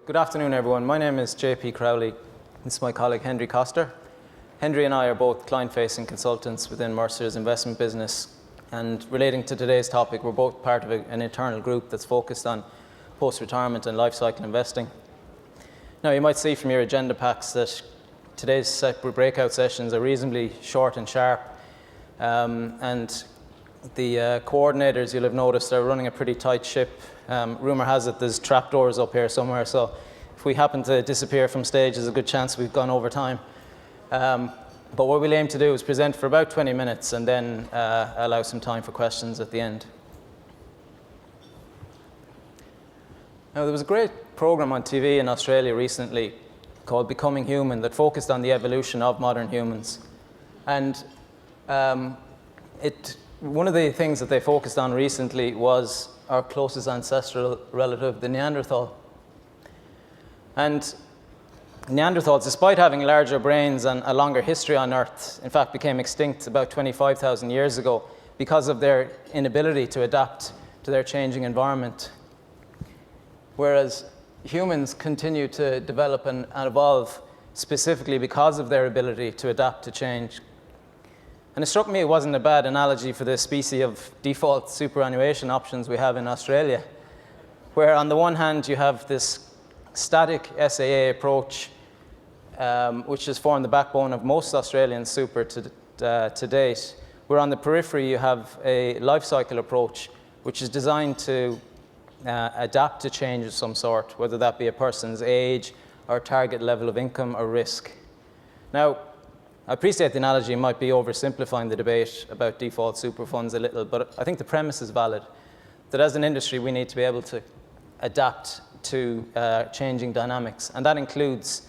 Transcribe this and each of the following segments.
Good afternoon, everyone. My name is JP Crowley. This is my colleague, Henry Koster. Henry and I are both client-facing consultants within Mercer's investment business. And relating to today's topic, we're both part of an internal group that's focused on post-retirement and life cycle investing. Now, you might see from your agenda packs that today's separate breakout sessions are reasonably short and sharp. And the coordinators, you'll have noticed, are running a pretty tight ship. Rumour has it there's trapdoors up here somewhere, so if we happen to disappear from stage, there's a good chance we've gone over time. But what we'll aim to do is present for about 20 minutes and then allow some time for questions at the end. Now, there was a great program on TV in Australia recently called Becoming Human that focused on the evolution of modern humans. And one of the things that they focused on recently was our closest ancestral relative, the Neanderthal. And Neanderthals, despite having larger brains and a longer history on Earth, in fact became extinct about 25,000 years ago because of their inability to adapt to their changing environment. Whereas humans continue to develop and evolve specifically because of their ability to adapt to change. And it struck me it wasn't a bad analogy for the species of default superannuation options we have in Australia, where on the one hand you have this static SAA approach, which has formed the backbone of most Australian super to date, where on the periphery you have a life cycle approach, which is designed to adapt to change of some sort, whether that be a person's age or target level of income or risk. Now, I appreciate the analogy might be oversimplifying the debate about default super funds a little, but I think the premise is valid, that as an industry we need to be able to adapt to changing dynamics, and that includes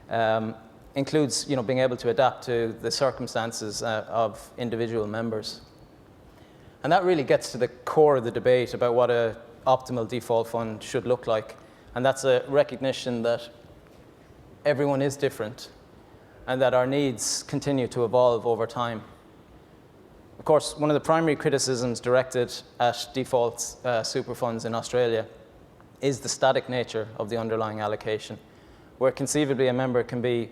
being able to adapt to the circumstances of individual members. And that really gets to the core of the debate about what an optimal default fund should look like, and that's a recognition that everyone is different and that our needs continue to evolve over time. Of course, one of the primary criticisms directed at default super funds in Australia is the static nature of the underlying allocation, where conceivably a member can be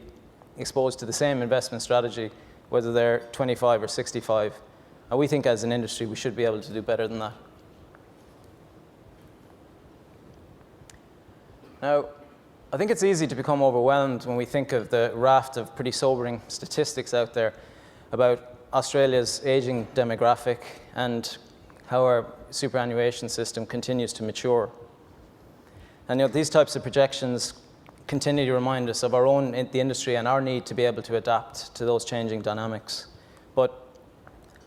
exposed to the same investment strategy whether they're 25 or 65. And we think as an industry we should be able to do better than that. Now, I think it's easy to become overwhelmed when we think of the raft of pretty sobering statistics out there about Australia's aging demographic and how our superannuation system continues to mature. And these types of projections continue to remind us of our own the industry and our need to be able to adapt to those changing dynamics. But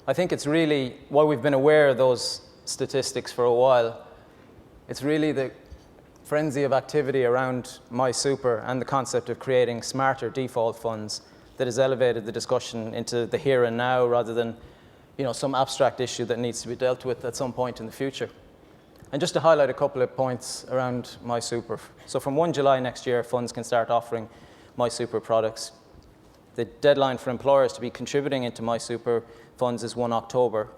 I think it's really, while we've been aware of those statistics for a while, it's really the frenzy of activity around MySuper and the concept of creating smarter default funds that has elevated the discussion into the here and now rather than some abstract issue that needs to be dealt with at some point in the future. And just to highlight a couple of points around MySuper. So from 1 July next year, funds can start offering MySuper products. The deadline for employers to be contributing into MySuper funds is 1 October.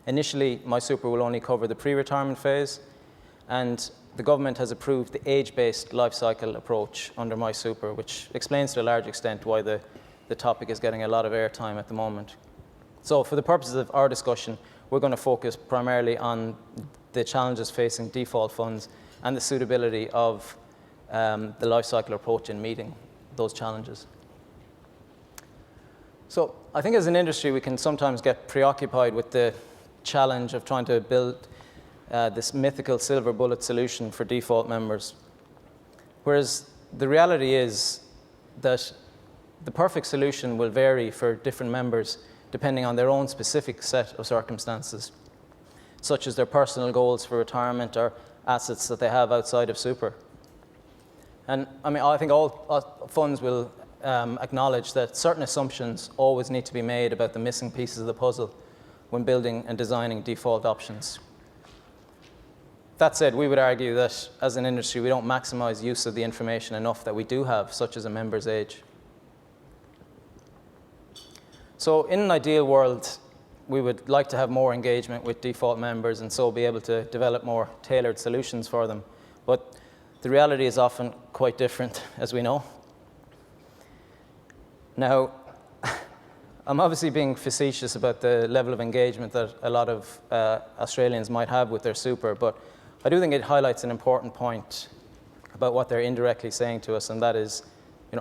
Initially, MySuper will only cover the pre-retirement phase, and the government has approved the age-based life cycle approach under MySuper, which explains to a large extent why the topic is getting a lot of airtime at the moment. So for the purposes of our discussion, we're going to focus primarily on the challenges facing default funds and the suitability of the life cycle approach in meeting those challenges. So I think as an industry, we can sometimes get preoccupied with the challenge of trying to build this mythical silver bullet solution for default members. Whereas the reality is that the perfect solution will vary for different members depending on their own specific set of circumstances, such as their personal goals for retirement or assets that they have outside of super. And I think all funds will acknowledge that certain assumptions always need to be made about the missing pieces of the puzzle when building and designing default options. That said, we would argue that as an industry, we don't maximize use of the information enough that we do have, such as a member's age. So in an ideal world, we would like to have more engagement with default members and so be able to develop more tailored solutions for them. But the reality is often quite different, as we know. Now, I'm obviously being facetious about the level of engagement that a lot of Australians might have with their super, but I do think it highlights an important point about what they're indirectly saying to us, and that is,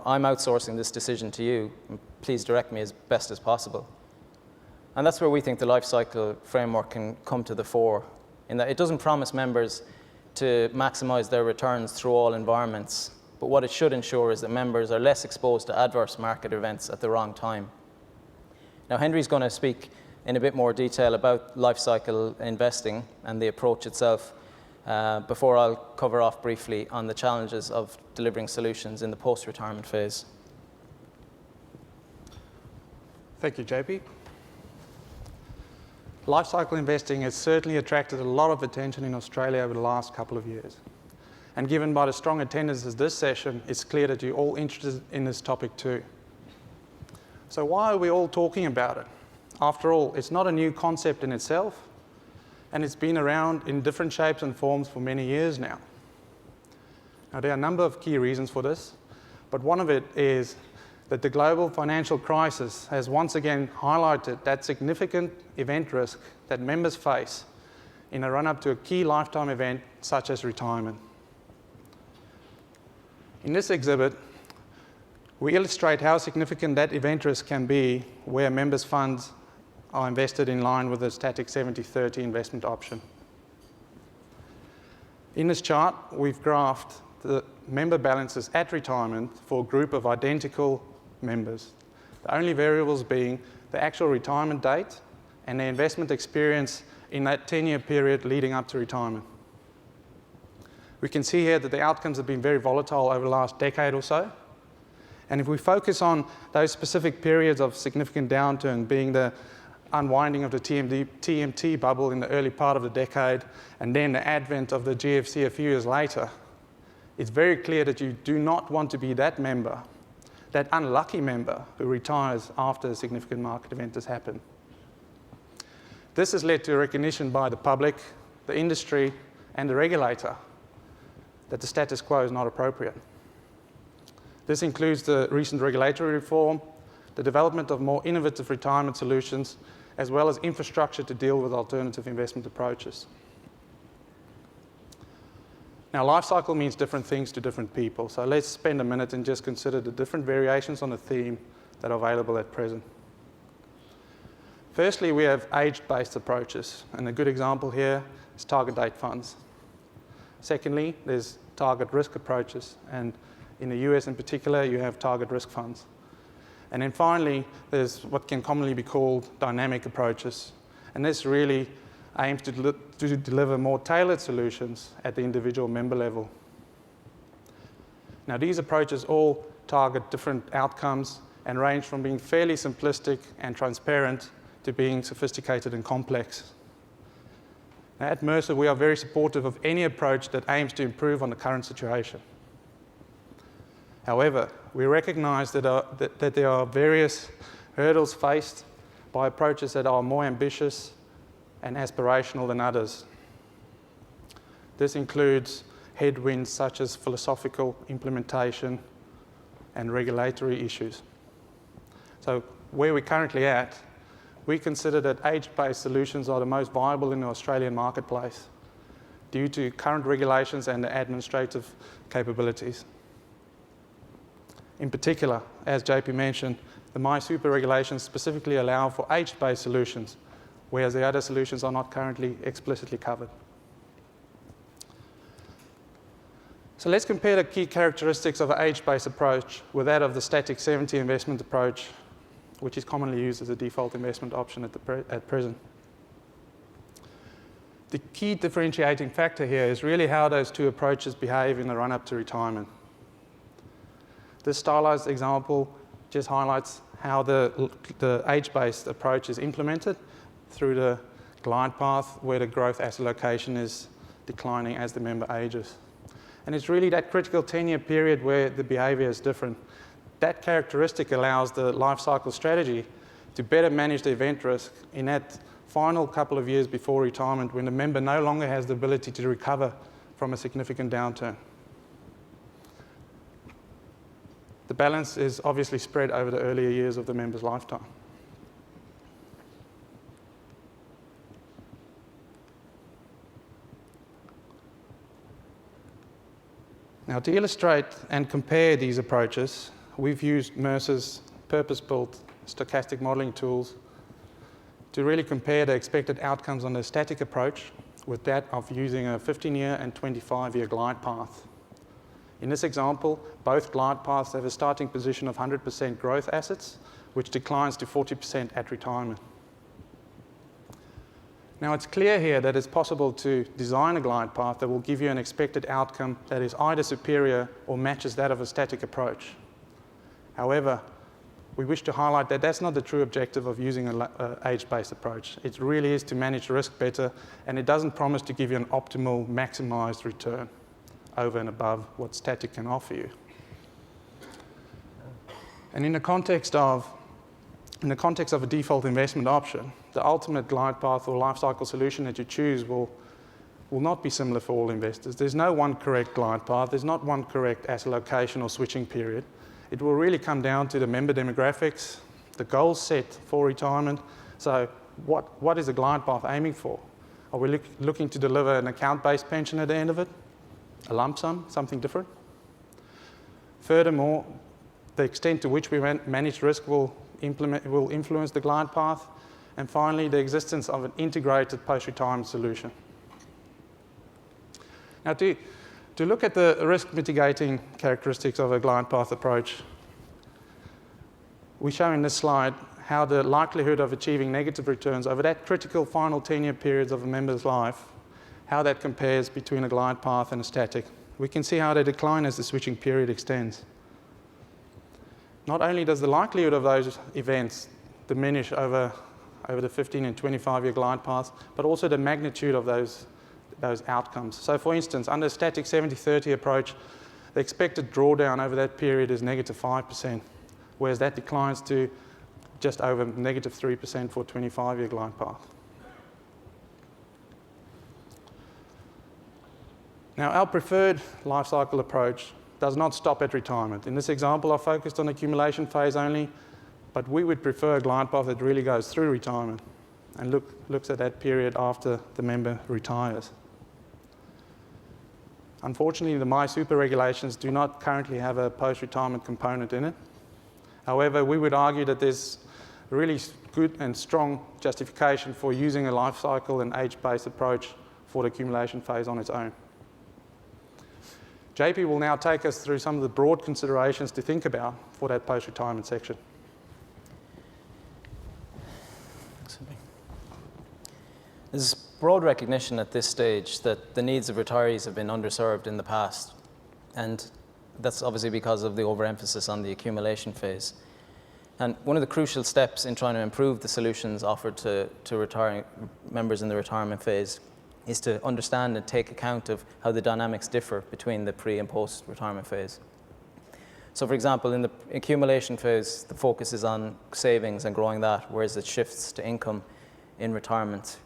I'm outsourcing this decision to you, and please direct me as best as possible. And that's where we think the life cycle framework can come to the fore, in that it doesn't promise members to maximize their returns through all environments, but what it should ensure is that members are less exposed to adverse market events at the wrong time. Now, Henry's going to speak in a bit more detail about life cycle investing and the approach itself, before I'll cover off briefly on the challenges of delivering solutions in the post-retirement phase. Thank you, JP. Life cycle investing has certainly attracted a lot of attention in Australia over the last couple of years. And given by the strong attendance of this session, it's clear that you're all interested in this topic too. So why are we all talking about it? After all, it's not a new concept in itself, and it's been around in different shapes and forms for many years now. Now, there are a number of key reasons for this, but one of it is that the global financial crisis has once again highlighted that significant event risk that members face in a run-up to a key lifetime event such as retirement. In this exhibit, we illustrate how significant that event risk can be where members' funds are invested in line with the static 70-30 investment option. In this chart, we've graphed the member balances at retirement for a group of identical members, the only variables being the actual retirement date and their investment experience in that 10-year period leading up to retirement. We can see here that the outcomes have been very volatile over the last decade or so. And if we focus on those specific periods of significant downturn, being the unwinding of the TMT bubble in the early part of the decade, and then the advent of the GFC a few years later, it's very clear that you do not want to be that member, that unlucky member who retires after a significant market event has happened. This has led to a recognition by the public, the industry, and the regulator that the status quo is not appropriate. This includes the recent regulatory reform, the development of more innovative retirement solutions, as well as infrastructure to deal with alternative investment approaches. Now, life cycle means different things to different people, so let's spend a minute and just consider the different variations on the theme that are available at present. Firstly, we have age-based approaches, and a good example here is target date funds. Secondly, there's target risk approaches, and in the US in particular, you have target risk funds. And then finally, there's what can commonly be called dynamic approaches, and this really aims to deliver more tailored solutions at the individual member level. Now, these approaches all target different outcomes and range from being fairly simplistic and transparent to being sophisticated and complex. Now, at Mercer, we are very supportive of any approach that aims to improve on the current situation. However, we recognize that there are various hurdles faced by approaches that are more ambitious and aspirational than others. This includes headwinds such as philosophical implementation and regulatory issues. So where we're currently at, we consider that age-based solutions are the most viable in the Australian marketplace due to current regulations and the administrative capabilities. In particular, as JP mentioned, the MySuper regulations specifically allow for age-based solutions, whereas the other solutions are not currently explicitly covered. So let's compare the key characteristics of an age-based approach with that of the static 70 investment approach, which is commonly used as a default investment option at present. The key differentiating factor here is really how those two approaches behave in the run-up to retirement. This stylized example just highlights how the age-based approach is implemented through the glide path where the growth asset allocation is declining as the member ages. And it's really that critical 10-year period where the behavior is different. That characteristic allows the life cycle strategy to better manage the event risk in that final couple of years before retirement when the member no longer has the ability to recover from a significant downturn. balance is obviously spread over the earlier years of the member's lifetime. Now, to illustrate and compare these approaches, we've used Mercer's purpose-built stochastic modelling tools to really compare the expected outcomes on the static approach with that of using a 15-year and 25-year glide path. In this example, both glide paths have a starting position of 100% growth assets, which declines to 40% at retirement. Now, it's clear here that it's possible to design a glide path that will give you an expected outcome that is either superior or matches that of a static approach. However, we wish to highlight that that's not the true objective of using an age-based approach. It really is to manage risk better, and it doesn't promise to give you an optimal, maximised return over and above what static can offer you. And in the context of a default investment option, the ultimate glide path or life cycle solution that you choose will not be similar for all investors. There's no one correct glide path. There's not one correct asset allocation or switching period. It will really come down to the member demographics, the goals set for retirement. So what is the glide path aiming for? Are we looking to deliver an account-based pension at the end of it? A lump sum, something different? Furthermore, the extent to which we manage risk will influence the glide path. And finally, the existence of an integrated post-retirement solution. Now, to look at the risk mitigating characteristics of a glide path approach, we show in this slide how the likelihood of achieving negative returns over that critical final 10-year periods of a member's life, how that compares between a glide path and a static. We can see how they decline as the switching period extends. Not only does the likelihood of those events diminish over the 15 and 25-year glide paths, but also the magnitude of those outcomes. So for instance, under a static 70-30 approach, the expected drawdown over that period is negative 5%, whereas that declines to just over negative 3% for a 25-year glide path. Now, our preferred life cycle approach does not stop at retirement. In this example, I focused on accumulation phase only, but we would prefer a glide path that really goes through retirement and looks at that period after the member retires. Unfortunately, the MySuper regulations do not currently have a post-retirement component in it. However, we would argue that there's a really good and strong justification for using a life cycle and age-based approach for the accumulation phase on its own. JP will now take us through some of the broad considerations to think about for that post-retirement section. There's broad recognition at this stage that the needs of retirees have been underserved in the past, and that's obviously because of the overemphasis on the accumulation phase. And one of the crucial steps in trying to improve the solutions offered to retiring members in the retirement phase is to understand and take account of how the dynamics differ between the pre- and post-retirement phase. So for example, in the accumulation phase, the focus is on savings and growing that, whereas it shifts to income in retirement.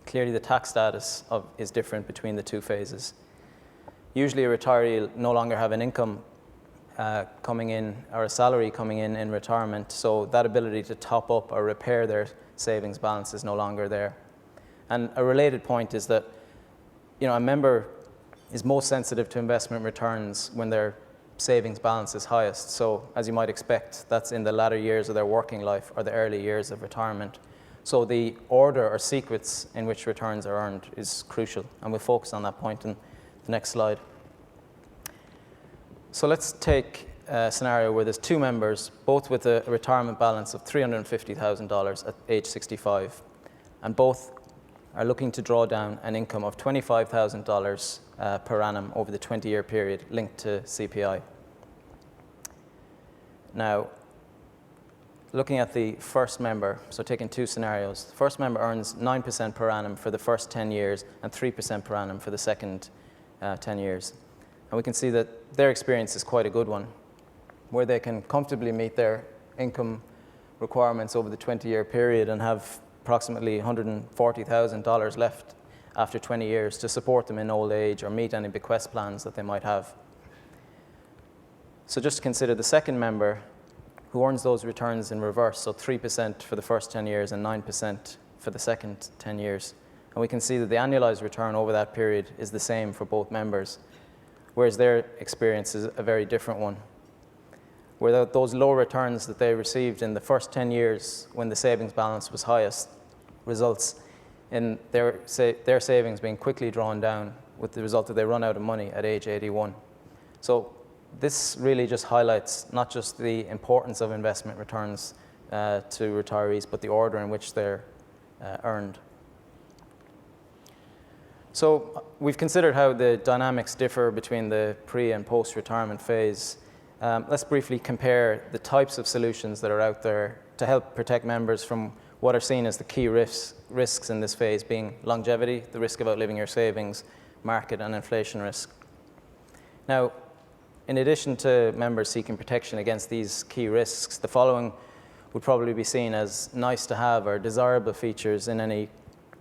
Clearly, the tax status is different between the two phases. Usually, a retiree will no longer have an income coming in or a salary coming in retirement, so that ability to top up or repair their savings balance is no longer there. And a related point is that, a member is most sensitive to investment returns when their savings balance is highest. So, as you might expect, that's in the latter years of their working life or the early years of retirement. So the order or sequence in which returns are earned is crucial, and we'll focus on that point in the next slide. So let's take a scenario where there's two members, both with a retirement balance of $350,000 at age 65, and both are looking to draw down an income of $25,000 per annum over the 20-year period linked to CPI. Now, looking at the first member, so taking two scenarios, the first member earns 9% per annum for the first 10 years and 3% per annum for the second 10 years. And we can see that their experience is quite a good one, where they can comfortably meet their income requirements over the 20-year period and have approximately $140,000 left after 20 years to support them in old age or meet any bequest plans that they might have. So just to consider the second member who earns those returns in reverse, so 3% for the first 10 years and 9% for the second 10 years. And we can see that the annualized return over that period is the same for both members, whereas their experience is a very different one, where those low returns that they received in the first 10 years when the savings balance was highest results in their savings being quickly drawn down, with the result that they run out of money at age 81. So this really just highlights not just the importance of investment returns to retirees, but the order in which they're earned. So we've considered how the dynamics differ between the pre- and post-retirement phase. Let's briefly compare the types of solutions that are out there to help protect members from what are seen as the key risks in this phase, being longevity, the risk of outliving your savings, market and inflation risk. Now, in addition to members seeking protection against these key risks, the following would probably be seen as nice to have or desirable features in any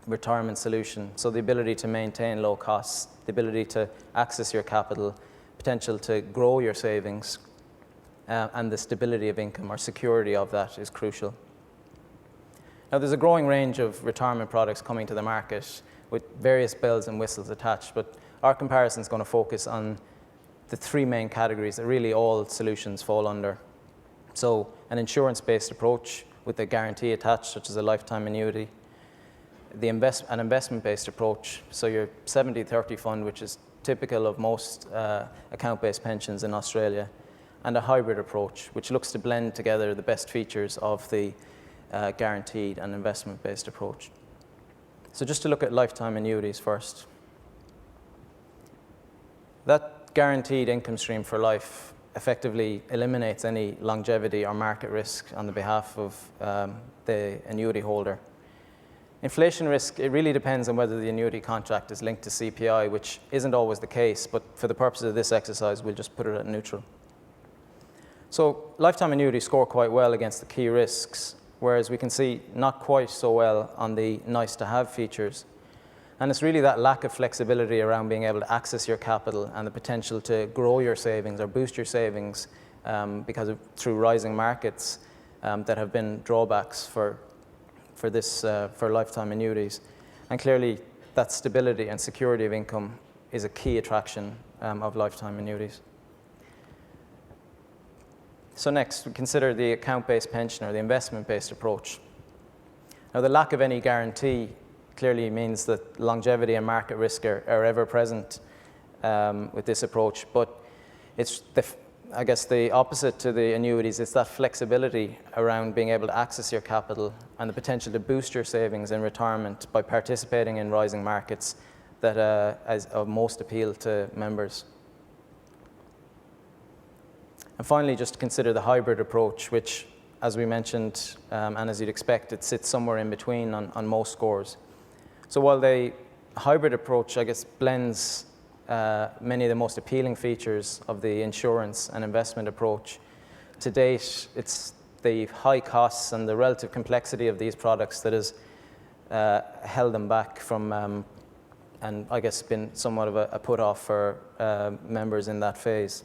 retirement solution. So the ability to maintain low costs, the ability to access your capital, potential to grow your savings, and the stability of income or security of that is crucial. Now, there's a growing range of retirement products coming to the market with various bells and whistles attached, but our comparison is going to focus on the three main categories that really all solutions fall under. So an insurance-based approach with a guarantee attached, such as a lifetime annuity, an investment-based approach, so your 70-30 fund, which is typical of most account-based pensions in Australia, and a hybrid approach, which looks to blend together the best features of the guaranteed and investment-based approach. So just to look at lifetime annuities first. That guaranteed income stream for life effectively eliminates any longevity or market risk on the behalf of the annuity holder. Inflation risk, it really depends on whether the annuity contract is linked to CPI, which isn't always the case, but for the purposes of this exercise, we'll just put it at neutral. So lifetime annuities score quite well against the key risks, whereas we can see not quite so well on the nice-to-have features. And it's really that lack of flexibility around being able to access your capital and the potential to grow your savings or boost your savings through rising markets that have been drawbacks for lifetime annuities. And clearly, that stability and security of income is a key attraction of lifetime annuities. So next, we consider the account-based pension or the investment-based approach. Now, the lack of any guarantee clearly means that longevity and market risk are ever present with this approach, but it's I guess the opposite to the annuities. It's that flexibility around being able to access your capital and the potential to boost your savings in retirement by participating in rising markets that is of most appeal to members. And finally, just consider the hybrid approach, which, as we mentioned, and as you'd expect, it sits somewhere in between on most scores. So while the hybrid approach, I guess, blends many of the most appealing features of the insurance and investment approach, to date, it's the high costs and the relative complexity of these products that has held them back from, and I guess been somewhat of a put-off for members in that phase.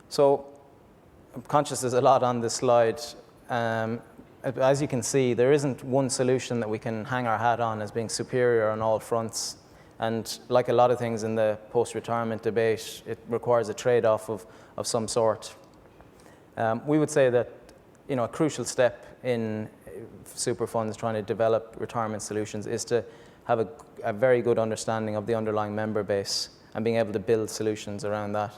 So I'm conscious there's a lot on this slide. As you can see, there isn't one solution that we can hang our hat on as being superior on all fronts. And like a lot of things in the post-retirement debate, it requires a trade-off of some sort. We would say that a crucial step in super funds trying to develop retirement solutions is to have a very good understanding of the underlying member base and being able to build solutions around that.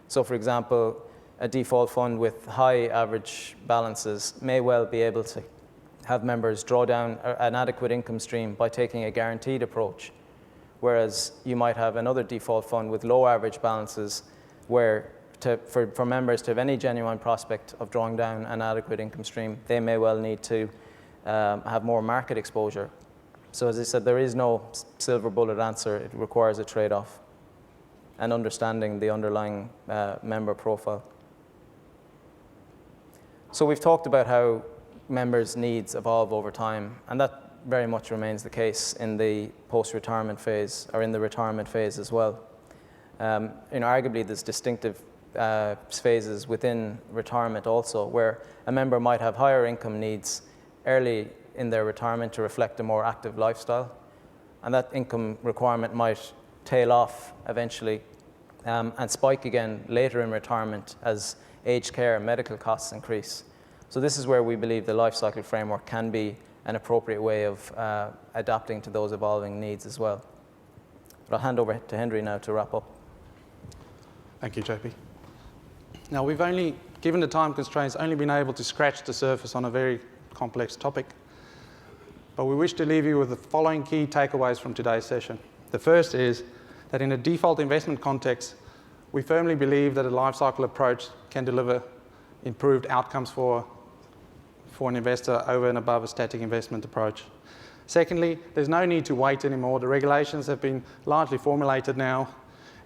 So, for example, a default fund with high average balances may well be able to have members draw down an adequate income stream by taking a guaranteed approach, whereas you might have another default fund with low average balances where for members to have any genuine prospect of drawing down an adequate income stream, they may well need to have more market exposure. So as I said, there is no silver bullet answer. It requires a trade-off and understanding the underlying member profile. So we've talked about how members' needs evolve over time, and that very much remains the case in the post-retirement phase or in the retirement phase as well. Arguably, there's distinctive phases within retirement also, where a member might have higher income needs early in their retirement to reflect a more active lifestyle, and that income requirement might tail off eventually and spike again later in retirement as aged care and medical costs increase. So this is where we believe the life cycle framework can be an appropriate way of adapting to those evolving needs as well. But I'll hand over to Henry now to wrap up. Thank you, JP. Now, we've only, given the time constraints, only been able to scratch the surface on a very complex topic. But we wish to leave you with the following key takeaways from today's session. The first is that in a default investment context, we firmly believe that a life cycle approach can deliver improved outcomes for an investor over and above a static investment approach. Secondly, there's no need to wait anymore. The regulations have been largely formulated now,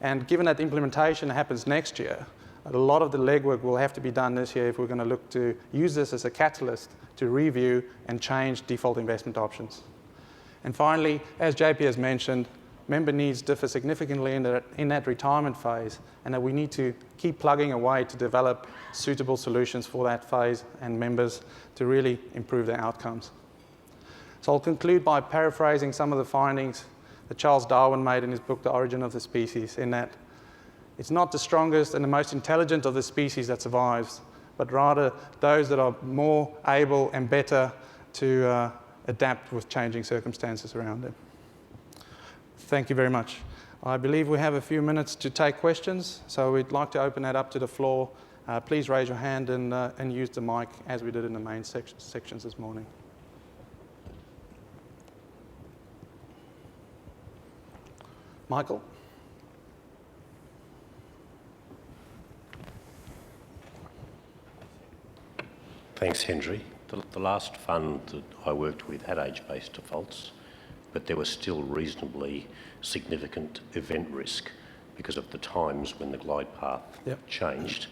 and given that implementation happens next year, a lot of the legwork will have to be done this year if we're going to look to use this as a catalyst to review and change default investment options. And finally, as JP has mentioned, member needs differ significantly in that retirement phase, and that we need to keep plugging away to develop suitable solutions for that phase and members to really improve their outcomes. So I'll conclude by paraphrasing some of the findings that Charles Darwin made in his book, The Origin of the Species, in that it's not the strongest and the most intelligent of the species that survives, but rather those that are more able and better to adapt with changing circumstances around them. Thank you very much. I believe we have a few minutes to take questions, so we'd like to open that up to the floor. Please raise your hand and use the mic as we did in the main sections this morning. Michael? Thanks, Henry. The last fund that I worked with had age-based defaults, but there was still reasonably significant event risk because of the times when the glide path changed.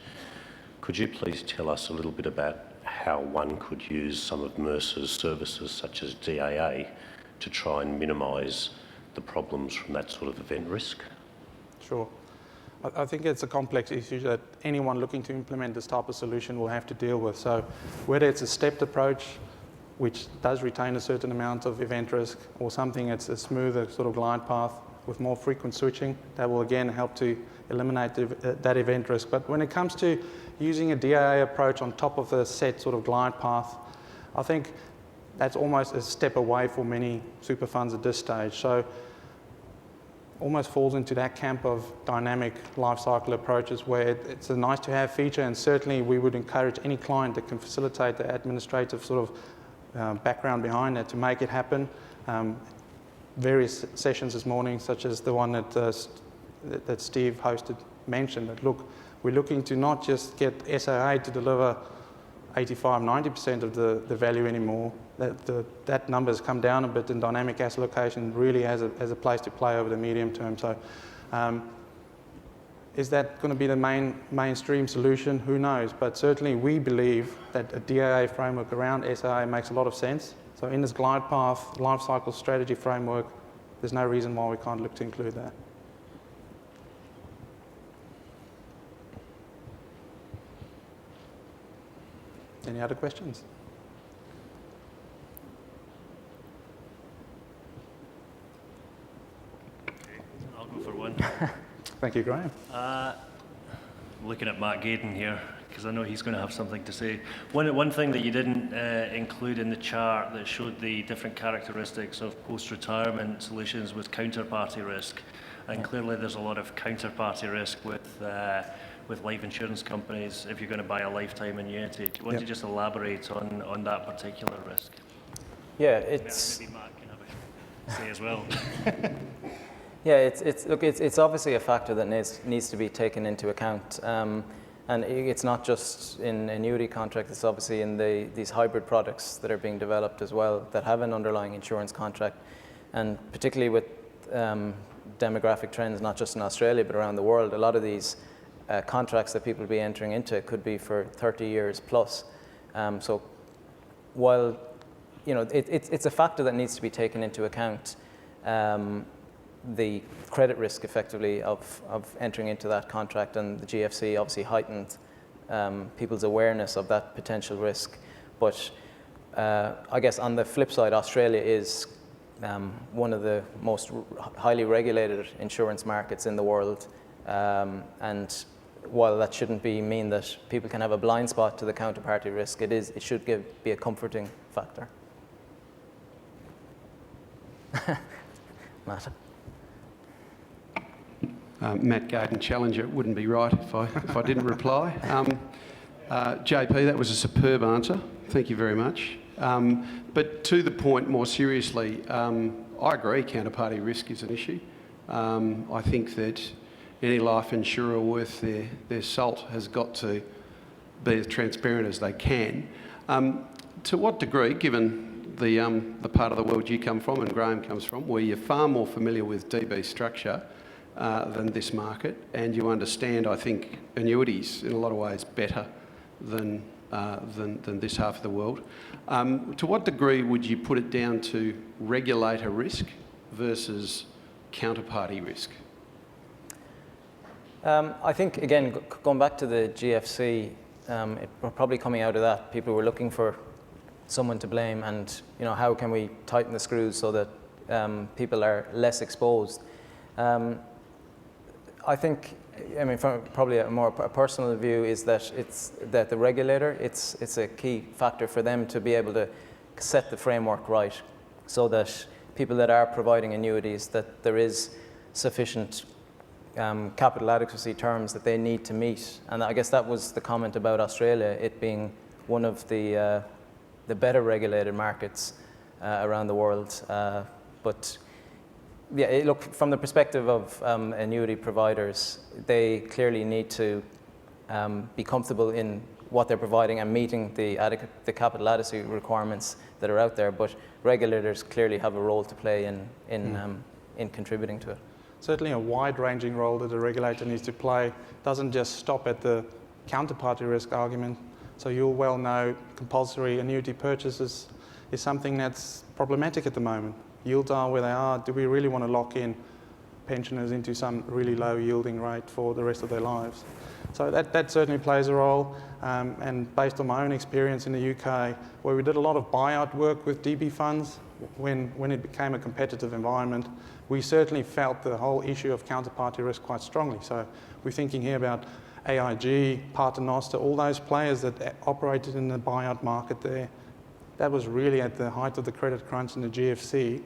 Could you please tell us a little bit about how one could use some of Mercer's services, such as DAA, to try and minimise the problems from that sort of event risk? Sure. I think it's a complex issue that anyone looking to implement this type of solution will have to deal with. So whether it's a stepped approach, which does retain a certain amount of event risk, or something that's a smoother sort of glide path with more frequent switching, that will again help to eliminate that event risk. But when it comes to using a DAA approach on top of a set sort of glide path, I think that's almost a step away for many super funds at this stage. So almost falls into that camp of dynamic life cycle approaches where it's a nice to have feature, and certainly we would encourage any client that can facilitate the administrative sort of background behind that to make it happen. Various sessions this morning, such as the one that Steve hosted, mentioned that, look, we're looking to not just get SAA to deliver 85-90% of the value anymore. That number has come down a bit, and dynamic asset allocation really has a place to play over the medium term. So is that going to be the mainstream solution? Who knows? But certainly we believe that a DAA framework around SAA makes a lot of sense. So in this glide path, life cycle strategy framework, there's no reason why we can't look to include that. Any other questions? I'll go for one. Thank you, Graham. Looking at Matt Gaydon here, because I know he's going to have something to say. One thing that you didn't include in the chart that showed the different characteristics of post-retirement solutions was counterparty risk. And clearly there's a lot of counterparty risk with life insurance companies if you're going to buy a lifetime annuity. Do you want to just elaborate on that particular risk? Yeah, it's... Maybe Matt can have a say as well. Yeah, it's obviously a factor that needs to be taken into account, and it's not just in annuity contracts. It's obviously in these hybrid products that are being developed as well that have an underlying insurance contract, and particularly with demographic trends, not just in Australia but around the world. A lot of these contracts that people will be entering into could be for 30 years plus. So while it's a factor that needs to be taken into account. the credit risk effectively of entering into that contract, and the GFC obviously heightened people's awareness of that potential risk. But I guess on the flip side, Australia is one of the most highly regulated insurance markets in the world, and while that shouldn't mean that people can have a blind spot to the counterparty risk, it should be a comforting factor. Matt. Matt Garden, Challenger. It wouldn't be right if I didn't reply. JP, that was a superb answer. Thank you very much. But to the point, more seriously, I agree counterparty risk is an issue. I think that any life insurer worth their salt has got to be as transparent as they can. To what degree, given the part of the world you come from and Graham comes from, where you're far more familiar with DB structure than this market, and you understand, I think, annuities in a lot of ways better than this half of the world. To what degree would you put it down to regulator risk versus counterparty risk? I think, again, going back to the GFC, probably coming out of that, people were looking for someone to blame, and how can we tighten the screws so that people are less exposed. I think, from probably a more personal view, is that the regulator, it's a key factor for them to be able to set the framework right, so that people that are providing annuities, that there is sufficient capital adequacy terms that they need to meet. And I guess that was the comment about Australia, it being one of the better regulated markets around the world. But yeah, look, from the perspective of annuity providers, they clearly need to be comfortable in what they're providing and meeting the capital adequacy requirements that are out there. But regulators clearly have a role to play in contributing to it. Certainly a wide-ranging role that the regulator needs to play. Doesn't just stop at the counterparty risk argument. So you'll well know compulsory annuity purchases is something that's problematic at the moment. Yields are where they are. Do we really want to lock in pensioners into some really low yielding rate for the rest of their lives? So that certainly plays a role. And based on my own experience in the UK, where we did a lot of buyout work with DB funds, when it became a competitive environment, we certainly felt the whole issue of counterparty risk quite strongly. So we're thinking here about AIG, Paternoster, all those players that operated in the buyout market there. That was really at the height of the credit crunch in the GFC,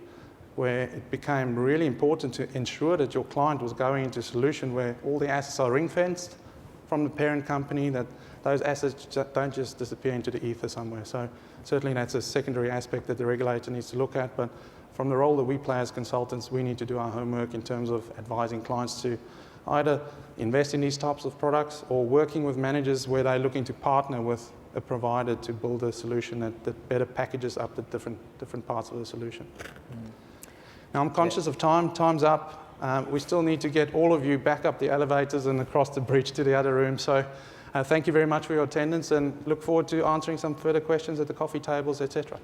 where it became really important to ensure that your client was going into a solution where all the assets are ring-fenced from the parent company, that those assets don't just disappear into the ether somewhere. So certainly that's a secondary aspect that the regulator needs to look at. But from the role that we play as consultants, we need to do our homework in terms of advising clients to either invest in these types of products or working with managers where they're looking to partner with a provider to build a solution that better packages up the different parts of the solution. Now I'm conscious of time. Time's up. We still need to get all of you back up the elevators and across the bridge to the other room. So thank you very much for your attendance, and look forward to answering some further questions at the coffee tables, etc.